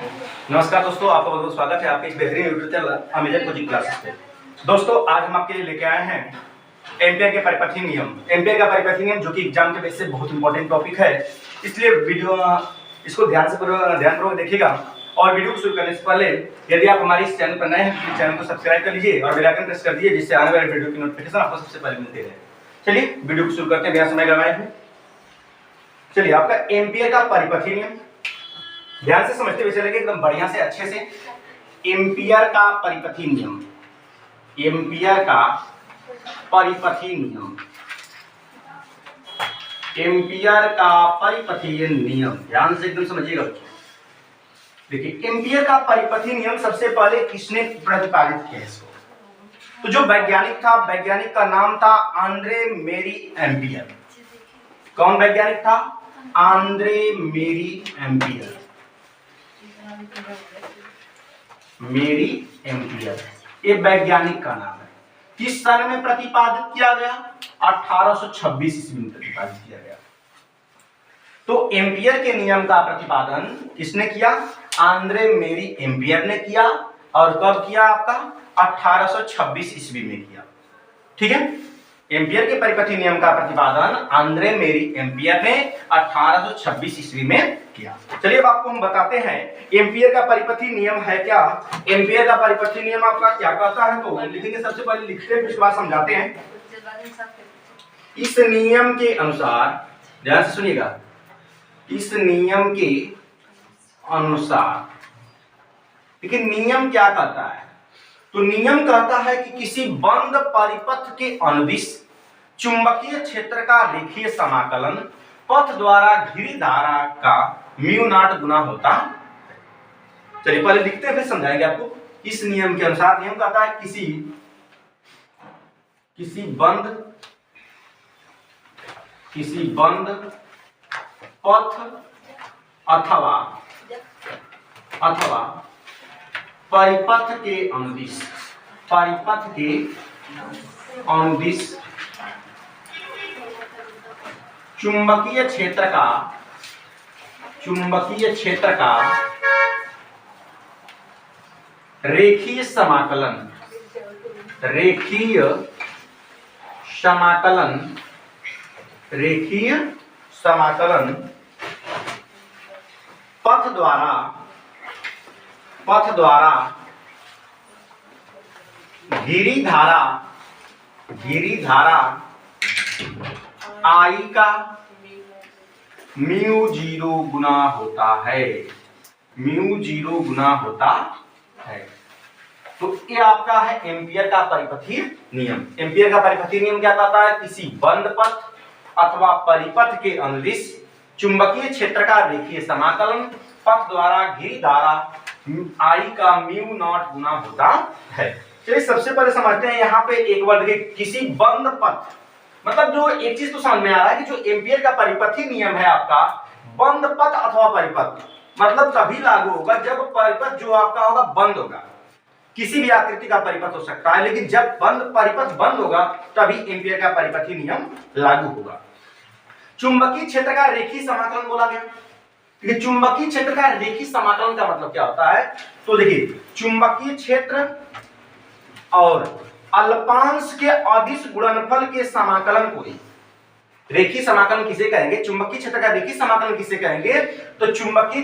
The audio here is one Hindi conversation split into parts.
नमस्कार दोस्तों, आपका बहुत बहुत स्वागत है आपके इस बेहतरीन YouTube channel Amazon coaching classes में। दोस्तों, आज हम आपके लिए लेके आए हैं एम्पियर के परिपथीय नियम। एम्पियर का परिपथीय नियम जो कि एग्जाम के बेस से बहुत इंपॉर्टेंट टॉपिक है, इसलिए वीडियो इसको ध्यानपूर्वक देखिएगा। और वीडियो को शुरू करने से पहले यदि आप हमारे इस चैनल पर नए हैं तो चैनल को सब्सक्राइब कर लीजिए और बेल आइकन प्रेस कर दीजिए, जिससे आने वाले वीडियो की नोटिफिकेशन आपको सबसे पहले मिलती रहे। चलिए वीडियो को शुरू करते हैं बिना समय गंवाए हुए। चलिए, आपका एम्पियर का परिपथीय नियम ध्यान से समझते हुए चलेंगे एकदम बढ़िया से अच्छे से। एम्पियर का परिपथीय नियम, एम्पियर का परिपथीय नियम, एम्पियर का परिपथीय नियम ध्यान से एकदम समझिएगा बच्चों। देखिए, एम्पियर का परिपथीय नियम सबसे पहले किसने प्रतिपादित किया इसको? तो जो वैज्ञानिक था, वैज्ञानिक का नाम था आंद्रे मेरी एम्पियर। कौन वैज्ञानिक था? आंद्रे मेरी एम्पियर, मेरी एम्पियर, ये वैज्ञानिक का नाम है। किस सन में प्रतिपादित किया गया? 1826 ईस्वी में प्रतिपादित किया गया। तो एम्पियर के नियम का प्रतिपादन किसने किया? आंद्रे मेरी एम्पियर ने किया। और कब किया? आपका 1826 ईस्वी में किया। ठीक है, एम्पियर के परिपथीय नियम का प्रतिपादन आंद्रे मेरी एम्पियर ने 1826 ईस्वी में किया। चलिए अब आपको हम बताते हैं एम्पियर का परिपथीय नियम है क्या। एम्पियर का परिपथीय नियम आपका क्या कहता है, तो लिखेंगे। सबसे पहले लिखते हैं, उसके बाद समझाते हैं। इस नियम के अनुसार, ध्यान से सुनिएगा, इस नियम के अनुसार, लेकिन नियम क्या कहता है? तो नियम कहता है कि किसी बंद परिपथ के अनुदिश चुंबकीय क्षेत्र का रेखीय समाकलन पथ द्वारा घिरी धारा का म्यू नॉट गुना होता है। चलिए पहले लिखते हैं, फिर समझाएंगे आपको। इस नियम के अनुसार, नियम कहता है किसी बंद पथ अथवा परिपथ के अनुदिश चुंबकीय क्षेत्र का रेखीय समाकलन पथ द्वारा घिरी धारा आई का म्यू जीरो गुना होता है, म्यू जीरो गुना होता है। तो ये आपका है एम्पियर का परिपथीय नियम। एम्पियर का परिपथीय नियम क्या कहता है? किसी बंद पथ अथवा परिपथ के अनुदिश चुंबकीय क्षेत्र का रेखीय समाकलन पथ द्वारा घिरी धारा आई का म्यू नॉट गुना होता है। चलिए सबसे पहले समझते हैं यहाँ पे एक वर्ड के किसी बंद पथ, मतलब जो एक चीज तो समझ में आ रहा है कि जो एम्पियर का परिपथीय नियम है आपका, बंद पथ अथवा परिपथ मतलब तभी लागू होगा जब परिपथ जो आपका होगा बंद होगा। किसी भी आकृति का परिपथ हो सकता है, लेकिन जब परिपथ बंद होगा तभी एम्पियर का परिपथीय नियम लागू होगा। चुंबकीय क्षेत्र का रेखीय समाकलन बोला गया। देखिए, चुंबकीय क्षेत्र का रेखीय समाकलन का मतलब क्या होता है? तो देखिए, चुंबकीय क्षेत्र और अल्पांश के अदिश गुणनफल के समाकलन को ही रेखीय समाकलन किसे कहेंगे? चुंबकीय क्षेत्र का रेखीय समाकलन किसे कहेंगे? तो चुंबकीय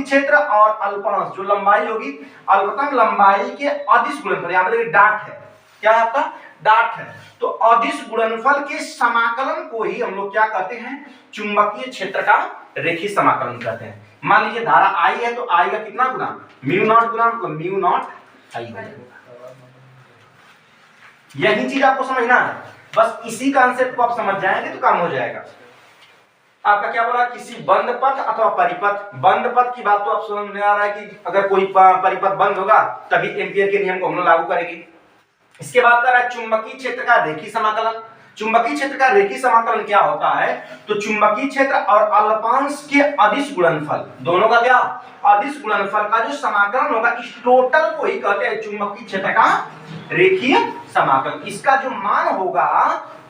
क्षेत्र और अल्पांश जो लंबाई होगी, अल्पतम लंबाई के अदिश गुणनफल, यहाँ पर डाट है, क्या है आपका? डाट है। तो अदिश गुणनफल के समाकलन को ही हम लोग क्या कहते हैं? चुंबकीय क्षेत्र का रेखीय समाकलन कहते हैं। मान लीजिए धारा आई है, तो आई का कितना गुना? म्यू नॉट गुना, तो म्यू नॉट आई हो जाएगा। यही चीज आपको समझना है, बस इसी कॉन्सेप्ट को आप समझ जाएंगे तो काम हो जाएगा। आपका क्या बोला? किसी बंद पथ अथवा परिपथ। बंद पथ की बात तो आप समझ में आ रहा है कि अगर कोई परिपथ बंद होगा तभी एम्पियर के नियम को हम लोग लागू करेंगे। इसके बाद कर रहा है चुंबकीय क्षेत्र का रेखीय समाकलन। चुंबकीय क्षेत्र का रेखीय समाकलन क्या होता है? तो चुंबकीय क्षेत्र और अल्पांश के अदिश गुणनफल, दोनों का क्या? अदिश गुणनफल का जो समाकलन होगा, इस टोटल को ही कहते हैं चुंबकीय क्षेत्र का रेखीय समाकलन। इसका जो मान होगा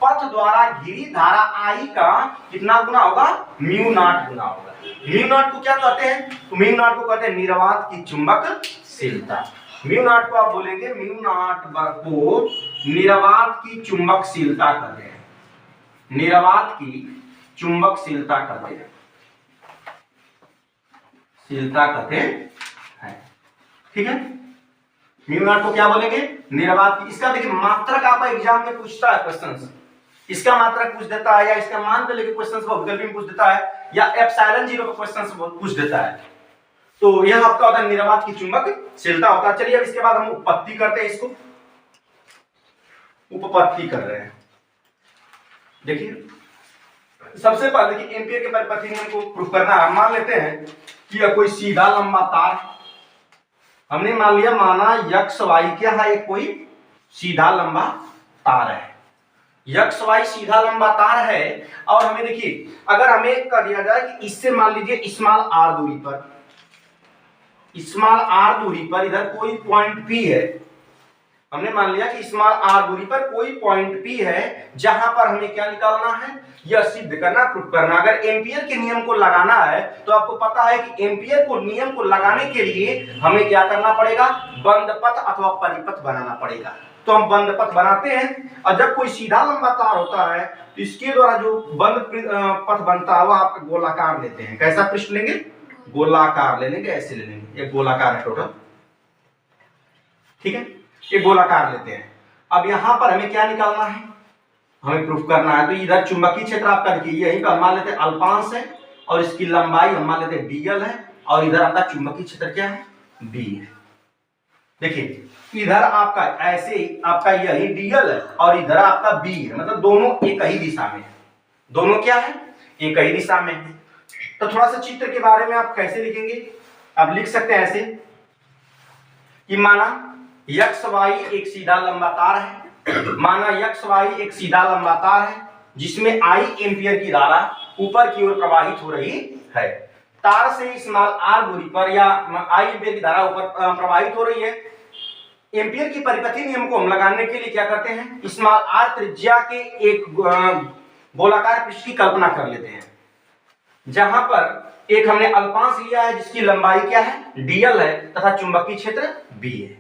पथ द्वारा घिरी धारा आई का कितना गुना होगा? म्यू नॉट गुना होगा। म्यू नॉट को क्या कहते हैं? तो म्यू नॉट को कहते हैं निर्वात की चुंबकशीलता। म्यू नॉट को आप बोलेंगे, म्यू नॉट को निर्वात की चुंबकशीलता कहते हैं, निर्वात की चुंबकशीलता कहते हैं, शीलता कहते हैं। ठीक है, म्यू नॉट को क्या बोलेंगे? निर्वात की। इसका देखिए मात्रक आपका एग्जाम में पूछता है क्वेश्चन, इसका मात्रक पूछ देता है, या इसका मान पे लेके क्वेश्चन को विकल्प में पूछ देता है, या एप्सिलॉन जीरो का क्वेश्चन पूछ देता है। तो यह आपका होता है निर्वात की चुंबकशीलता होता है। चलिए अब इसके बाद हम उपपत्ति करते हैं, इसको उपपत्ति कर रहे हैं। देखिए सबसे पहले देखिए एम्पियर के परिपथी नियम को प्रूफ करना है। मान लेते हैं कि यह कोई सीधा लंबा तार, हमने मान लिया, माना यक्स वाई क्या है, कोई सीधा लंबा तार है, यक्स वाई सीधा लंबा तार है। और हमें देखिए अगर हमें कह दिया जाए कि इससे मान लीजिए स्मॉल आर दूरी पर, स्मॉल आर दूरी पर इधर कोई पॉइंट पी है, हमने मान लिया कि स्मॉल आर दूरी पर कोई पॉइंट पी है, जहां पर हमें क्या निकालना है, यह सिद्ध करना, प्रूफ करना। अगर एम्पियर के नियम को लगाना है तो आपको पता है कि एम्पियर को नियम को लगाने के लिए हमें क्या करना पड़ेगा, बंद पथ अथवा परिपथ बनाना पड़ेगा। तो हम बंद पथ बनाते हैं, और जब कोई सीधा लंबा तार होता है तो इसके द्वारा जो बंद पथ बनता है वह आप गोलाकार लेते हैं। कैसा पृष्ठ लेंगे? गोलाकार ले लेंगे, ऐसे ले लेंगे, ये गोलाकार है टोटल। ठीक है, ये गोलाकार लेते हैं। अब यहां पर हमें क्या निकालना है, हमें प्रूफ करना है। तो इधर चुंबकीय क्षेत्र आपका देखिए यहीं पर मान लेते हैं अल्पांश है, और इसकी लंबाई हम मान लेते हैं dl है, और इधर आपका चुंबकीय क्षेत्र क्या है, b है। देखिए इधर आपका ऐसे आपका यही dl है, और इधर आपका b है, मतलब दोनों एक ही दिशा में है, दोनों क्या है, एक ही दिशा में है। तो थोड़ा सा चित्र के बारे में आप कैसे लिखेंगे, आप लिख सकते हैं ऐसे कि माना यक्स वाई एक सीधा लंबा तार है, माना यक्स वाई एक सीधा लंबा तार है जिसमें आई एम्पियर की धारा ऊपर की ओर प्रवाहित हो रही है। तार से स्मॉल आर दूरी पर या आई एम्पियर की धारा ऊपर प्रवाहित हो रही है। एम्पियर की परिपथी नियम को हम लगाने के लिए क्या करते हैं, स्मॉल आर त्रिज्या के एक गोलाकार पृष्ठ की कल्पना कर लेते हैं, जहां पर एक हमने अल्पांश लिया है जिसकी लंबाई क्या है, dl है, तथा चुंबकीय क्षेत्र b है।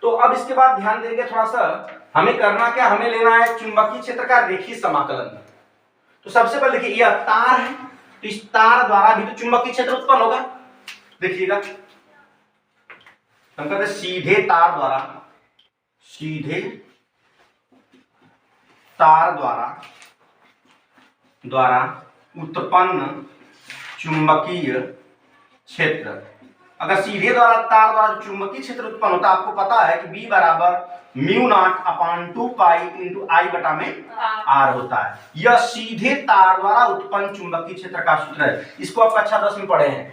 तो अब इसके बाद ध्यान देंगे थोड़ा सा, हमें करना क्या, हमें लेना है चुंबकीय क्षेत्र का रेखीय समाकलन। तो सबसे पहले देखिए यह तार है, तो इस तार द्वारा भी तो चुंबकीय क्षेत्र उत्पन्न होगा। देखिएगा हम कहते हैं सीधे तार द्वारा, सीधे तार द्वारा उत्पन्न चुंबकीय क्षेत्र। अगर सीधे तार द्वारा चुंबकीय क्षेत्र उत्पन्न होता है, आपको पता है कि B बराबर mu naught upon 2 pi into I बटा में R होता है। यह सीधे तार द्वारा उत्पन्न चुंबकीय क्षेत्र का सूत्र है। इसको आप कक्षा 10 में पढ़े हैं।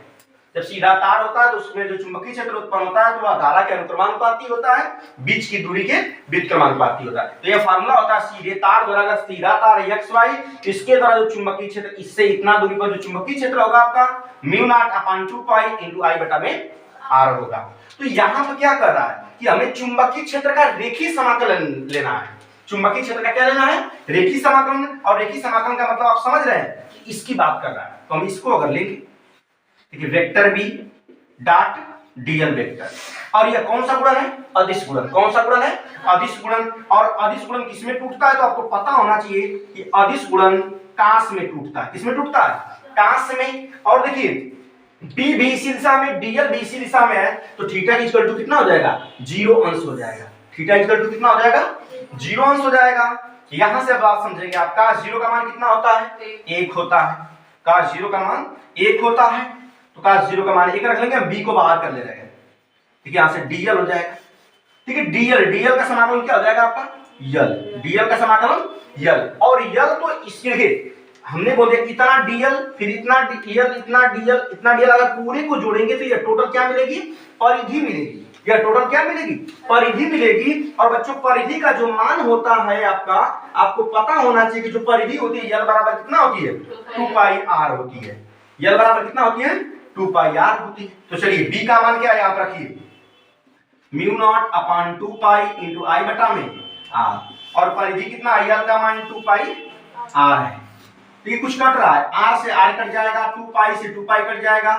जब सीधा तार होता है तो उसमें जो चुंबकीय क्षेत्र उत्पन्न होता है तो वह धारा के अनुक्रमानुपाती होता है, बीच की दूरी के व्युत्क्रमानुपाती होता है। तो यह फार्मूला होता है सीधे तार द्वारा, अगर सीधा तार एक्स वाई, इसके द्वारा जो चुंबकीय क्षेत्र, इससे इतना दूरी पर जो चुंबकीय क्षेत्र होगा आपका mu naught upon 2 pi into I बटा में आर होगा। तो यहाँ पर क्या कर रहा है कि हमें चुंबकीय क्षेत्र का रेखीय समाकलन लेना है। चुंबकीय क्षेत्र का क्या लेना है, रेखीय समाकलन। और रेखीय समाकलन का मतलब आप समझ रहे हैं कि इसकी बात कर रहा है। तो हम इसको अगर लेंगे, देखिए vector B dot DL vector, और यह कौन सा गुणन है, अदिश गुणन। कौन सा गुणन है, अदिश गुणन। और अदिश गुणन किसमें टूटता है, तो आपको पता होना चाहिए कि अदिश गुणन कांस में टूटता है। किसमें टूटता है, कांस में। और देखिए बी भी इसी दिशा में, डीएल भी इसी दिशा में है, तो थीटा इक्वल टू कितना हो जाएगा, 0 अंश हो जाएगा। थीटा इक्वल टू कितना हो जाएगा, 0 अंश हो जाएगा। यहां से बात समझेंगे आप, काश 0 का मान कितना होता है, 1 होता है। काश 0 का मान 1 होता है, तो काश 0 का मान 1 रख लेंगे, बी को बाहर कर ले रहे हैं। ठीक है, यहां से डीएल हो जाएगा। ठीक है, डीएल का समाकलन क्या हो जाएगा आपका, यल। डीएल का समाकलन यल। और यल तो इसके हमने बोल दिया इतना डीएल, फिर इतना डीएल, इतना डीएल, इतना डीएल, अगर पूरे को जोड़ेंगे तो ये टोटल क्या मिलेगी, परिधि मिलेगी। यह टोटल क्या मिलेगी, परिधि मिलेगी। और बच्चों परिधि का जो मान होता है आपका, आपको पता होना चाहिए कि जो परिधि होती है यल बराबर कितना होती है, 2 पाई आर होती है। यल बराबर कितना होती है, 2 पाई आर होती है। तो चलिए बी का मान क्या है, यहां पर रखिए mu naught upon 2 pi into I बटा में आर, और परिधि कितना, यल का मान 2 पाई आर है। तो ये कुछ कट रहा है, आर से आर कट जाएगा, 2 पाई से 2 पाई कट जाएगा,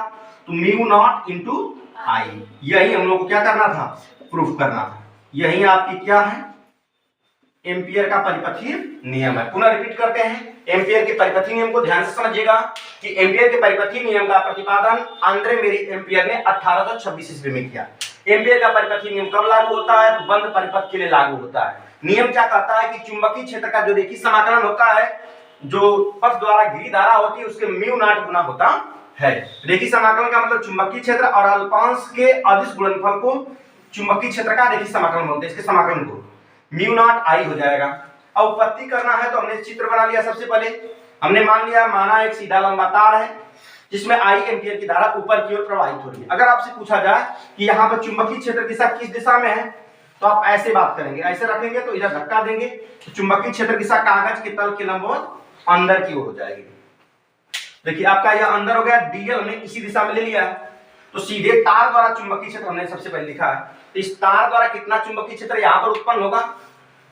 तो म्यू नॉट इंटू आई। यही हम लोग को क्या करना था, प्रूफ करना था। यही आपकी क्या है, एम्पियर का परिपथीय नियम है। पुनः रिपीट करते हैं, एम्पियर के परिपथीय नियम को ध्यान से समझिएगा कि एम्पियर के परिपथीय नियम का प्रतिपादन आंद्रे मेरी एम्पियर ने 1826 ईस्वी में किया। एम्पियर का परिपथीय नियम कब लागू होता है, तो बंद परिपथ के लिए लागू होता है। नियम क्या कहता है कि चुंबकीय क्षेत्र का जो रेखीय समाकलन होता है, जो पथ द्वारा घिरी धारा होती है, उसके म्यू नॉट गुना होता है। रेखीय समाकलन का मतलब चुंबकीय क्षेत्र और अल्पांश के अदिश गुणनफल को चुंबकीय क्षेत्र का रेखीय समाकलन बोलते हैं। इसके समाकलन को म्यू नॉट आई हो जाएगा। अब उत्पत्ति करना है तो हमने चित्र बना लिया। सबसे पहले हमने माना एक सीधा लंबा तार है जिसमें आई एम्पियर की धारा ऊपर की ओर प्रवाहित हो रही है। अगर आपसे पूछा जाए कि यहाँ पर चुंबकीय क्षेत्र दिशा किस दिशा में है, तो आप ऐसे बात करेंगे, ऐसे रखेंगे तो इधर धक्का देंगे तो चुंबकीय क्षेत्र दिशा कागज के तल के लंबवत अंदर की ओर हो जाएगी। देखिए आपका यह अंदर हो गया, डीएल हमने इसी दिशा में ले लिया है, तो सीधे तार द्वारा चुंबकीय क्षेत्र हमने सबसे पहले लिखा है। तो इस तार द्वारा कितना चुंबकीय क्षेत्र यहाँ पर उत्पन्न होगा,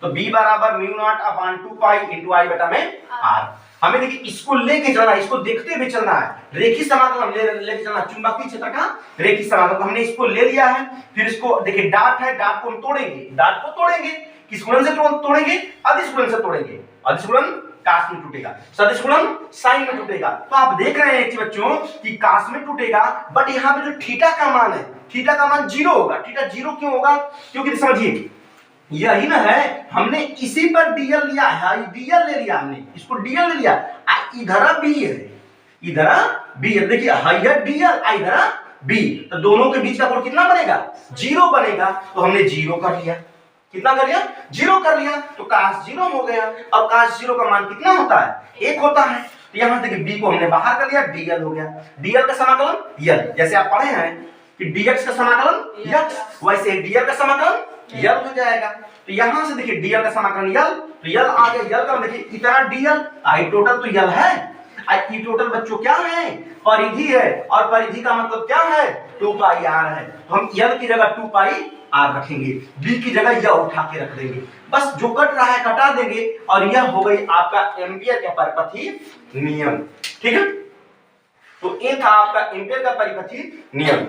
तो B बराबर mu naught upon 2 pi into I बटा में आर। हमें देखिए इसको लेके चलना है, इसको देखते हुए चलना है, रेखीय समाकलन लेके चलना, चुंबकीय क्षेत्र का रेखीय समाकलन। हमने इसको ले लिया है, फिर इसको देखिए डाट है, डाट को हम तोड़ेंगे, डाट को तोड़ेंगे, किस गुणन से तोड़ेंगे, अदिश गुणन से तोड़ेंगे। अदिश गुणन काश में टूटेगा, सदिश गुणन साइन में टूटेगा। तो आप देख रहे हैं बच्चों कि काश में टूटेगा, बट यहाँ पे जो थीटा का मान है, थीटा का मान 0 होगा। थीटा 0 क्यों होगा, क्योंकि समझिए यही ना है, हमने इसी पर डीएल लिया है, डीएल ले लिया हमने, इसको डीएल ले लिया, इधर बी है, इधर बी है। देखिए यह डीएल, इधर बी, तो दोनों के बीच का कोण कितना बनेगा, 0 बनेगा। तो हमने 0 कर लिया, कितना कर लिया, 0 कर लिया, तो काश 0 हो गया। अब काश 0 का मान कितना होता है, 1 होता है। तो यहां देखिए बी को हमने बाहर कर लिया, डीएल हो गया। डीएल का समाकलन यल, जैसे आप पढ़े हैं कि डीएक्स का समाकलन यक्स, वैसे डीएल का समाकलन यल हो जाएगा। तो यहां से देखिए डीएल का समाकलन यल, तो यल आ गया, यल का देखिए इतना डीएल, आई टोटल तो यल है, आई टोटल बच्चों क्या है, परिधि है, और परिधि का मतलब क्या है, 2 पाई आर है। तो हम यल की जगह 2 पाई आर रखेंगे, बी की जगह यह उठा के रख देंगे, बस जो कट रहा है कटा देंगे, और यह हो गई आपका एम्पियर का परिपथीय नियम। ठीक है, तो ये था आपका एम्पियर का परिपथीय नियम।